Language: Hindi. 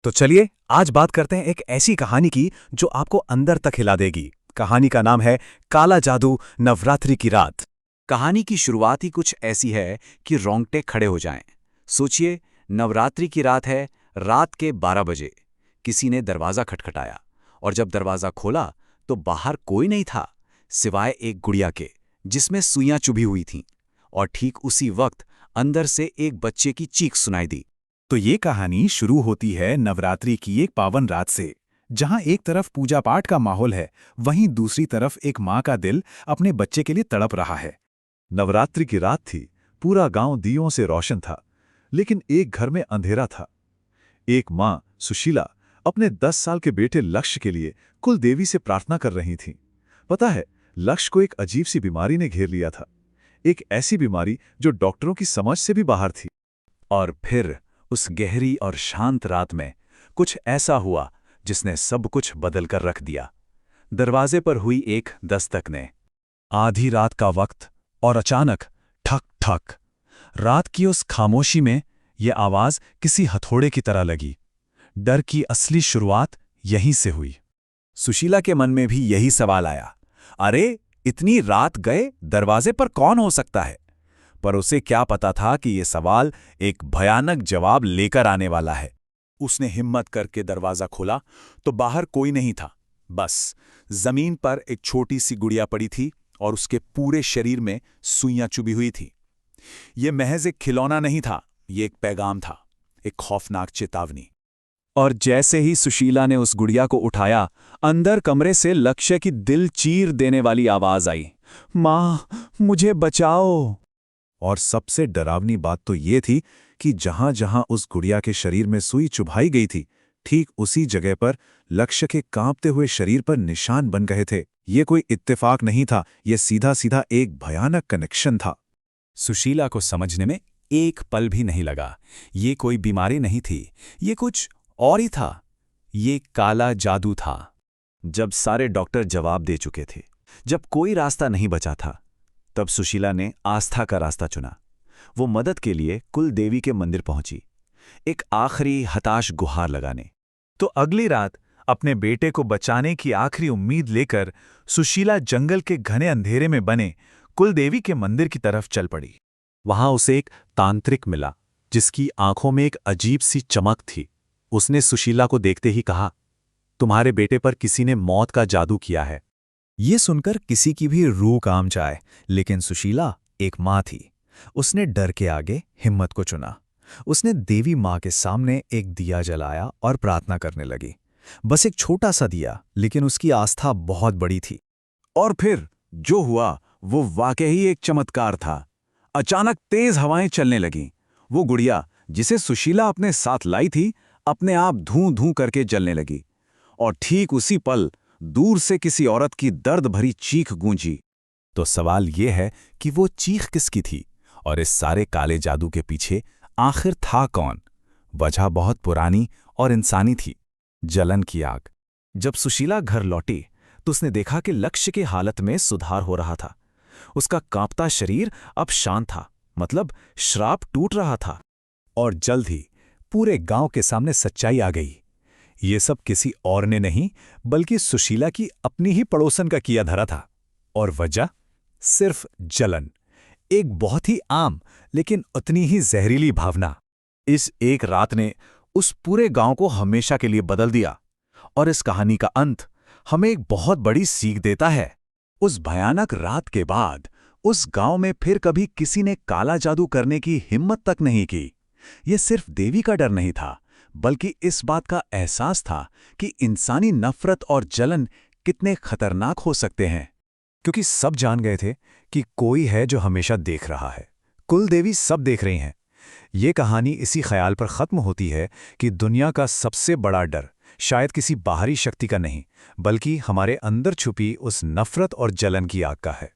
तो चलिए आज बात करते हैं एक ऐसी कहानी की जो आपको अंदर तक हिला देगी। कहानी का नाम है काला जादू नवरात्रि की रात। कहानी की शुरुआत ही कुछ ऐसी है कि रोंगटे खड़े हो जाएं। सोचिए, नवरात्रि की रात है, रात के 12 बजे किसी ने दरवाज़ा खटखटाया और जब दरवाज़ा खोला तो बाहर कोई नहीं था सिवाय एक गुड़िया के जिसमें सुइयां चुभी हुई थीं। और ठीक उसी वक्त अंदर से एक बच्चे की चीख सुनाई दी। तो ये कहानी शुरू होती है नवरात्रि की एक पावन रात से, जहां एक तरफ पूजा पाठ का माहौल है, वहीं दूसरी तरफ एक माँ का दिल अपने बच्चे के लिए तड़प रहा है। नवरात्रि की रात थी। पूरा गांव दियों से रोशन था, लेकिन एक घर में अंधेरा था। एक माँ सुशीला अपने 10 साल के बेटे लक्ष्य के लिए कुल देवी से प्रार्थना कर रही थीं। पता है, लक्ष्य को एक अजीब सी बीमारी ने घेर लिया था। एक ऐसी बीमारी जो डॉक्टरों की समझ से भी बाहर थी। और फिर उस गहरी और शांत रात में कुछ ऐसा हुआ जिसने सब कुछ बदल कर रख दिया। दरवाजे पर हुई एक दस्तक ने। आधी रात का वक्त और अचानक ठक ठक। रात की उस खामोशी में यह आवाज किसी हथौड़े की तरह लगी। डर की असली शुरुआत यहीं से हुई। सुशीला के मन में भी यही सवाल आया, अरे इतनी रात गए, दरवाजे पर कौन हो सकता है? पर उसे क्या पता था कि यह सवाल एक भयानक जवाब लेकर आने वाला है। उसने हिम्मत करके दरवाजा खोला तो बाहर कोई नहीं था। बस जमीन पर एक छोटी सी गुड़िया पड़ी थी और उसके पूरे शरीर में सुइयां चुभी हुई थी। यह महज एक खिलौना नहीं था, यह एक पैगाम था, एक खौफनाक चेतावनी। और जैसे ही सुशीला ने उस गुड़िया को उठाया, अंदर कमरे से लक्ष्य की दिल चीर देने वाली आवाज आई, माँ मुझे बचाओ। और सबसे डरावनी बात तो ये थी कि जहां जहां उस गुड़िया के शरीर में सुई चुभाई गई थी, ठीक उसी जगह पर लक्ष्य के कांपते हुए शरीर पर निशान बन गए थे। ये कोई इत्तेफाक नहीं था, ये सीधा सीधा एक भयानक कनेक्शन था। सुशीला को समझने में एक पल भी नहीं लगा। ये कोई बीमारी नहीं थी, ये कुछ और ही था। ये काला जादू था। जब सारे डॉक्टर जवाब दे चुके थे, जब कोई रास्ता नहीं बचा था, तब सुशीला ने आस्था का रास्ता चुना। वो मदद के लिए कुल देवी के मंदिर पहुंची, एक आखिरी हताश गुहार लगाने। तो अगली रात अपने बेटे को बचाने की आखिरी उम्मीद लेकर सुशीला जंगल के घने अंधेरे में बने कुल देवी के मंदिर की तरफ चल पड़ी। वहां उसे एक तांत्रिक मिला जिसकी आंखों में एक अजीब सी चमक थी। उसने सुशीला को देखते ही कहा, तुम्हारे बेटे पर किसी ने मौत का जादू किया है। ये सुनकर किसी की भी रूह काम जाए, लेकिन सुशीला एक माँ थी। उसने डर के आगे हिम्मत को चुना। उसने देवी माँ के सामने एक दिया जलाया और प्रार्थना करने लगी। बस एक छोटा सा दिया, लेकिन उसकी आस्था बहुत बड़ी थी। और फिर जो हुआ वो वाकई एक चमत्कार था। अचानक तेज हवाएं चलने लगीं। वो गुड़िया जिसे सुशीला अपने साथ लाई थी, अपने आप धूं धूं करके जलने लगी। और ठीक उसी पल दूर से किसी औरत की दर्द भरी चीख गूंजी। तो सवाल यह है कि वो चीख किसकी थी और इस सारे काले जादू के पीछे आखिर था कौन? वजह बहुत पुरानी और इंसानी थी, जलन की आग। जब सुशीला घर लौटी तो उसने देखा कि लक्ष्य की हालत में सुधार हो रहा था। उसका कांपता शरीर अब शांत था, मतलब श्राप टूट रहा था। और जल्द ही पूरे गांव के सामने सच्चाई आ गई। ये सब किसी और ने नहीं, बल्कि सुशीला की अपनी ही पड़ोसन का किया धरा था। और वजह सिर्फ जलन, एक बहुत ही आम लेकिन उतनी ही जहरीली भावना। इस एक रात ने उस पूरे गांव को हमेशा के लिए बदल दिया। और इस कहानी का अंत हमें एक बहुत बड़ी सीख देता है। उस भयानक रात के बाद उस गांव में फिर कभी किसी ने काला जादू करने की हिम्मत तक नहीं की। यह सिर्फ देवी का डर नहीं था, बल्कि इस बात का एहसास था कि इंसानी नफरत और जलन कितने खतरनाक हो सकते हैं। क्योंकि सब जान गए थे कि कोई है जो हमेशा देख रहा है। कुल देवी सब देख रही हैं। ये कहानी इसी ख्याल पर खत्म होती है कि दुनिया का सबसे बड़ा डर शायद किसी बाहरी शक्ति का नहीं, बल्कि हमारे अंदर छुपी उस नफरत और जलन की आग का है।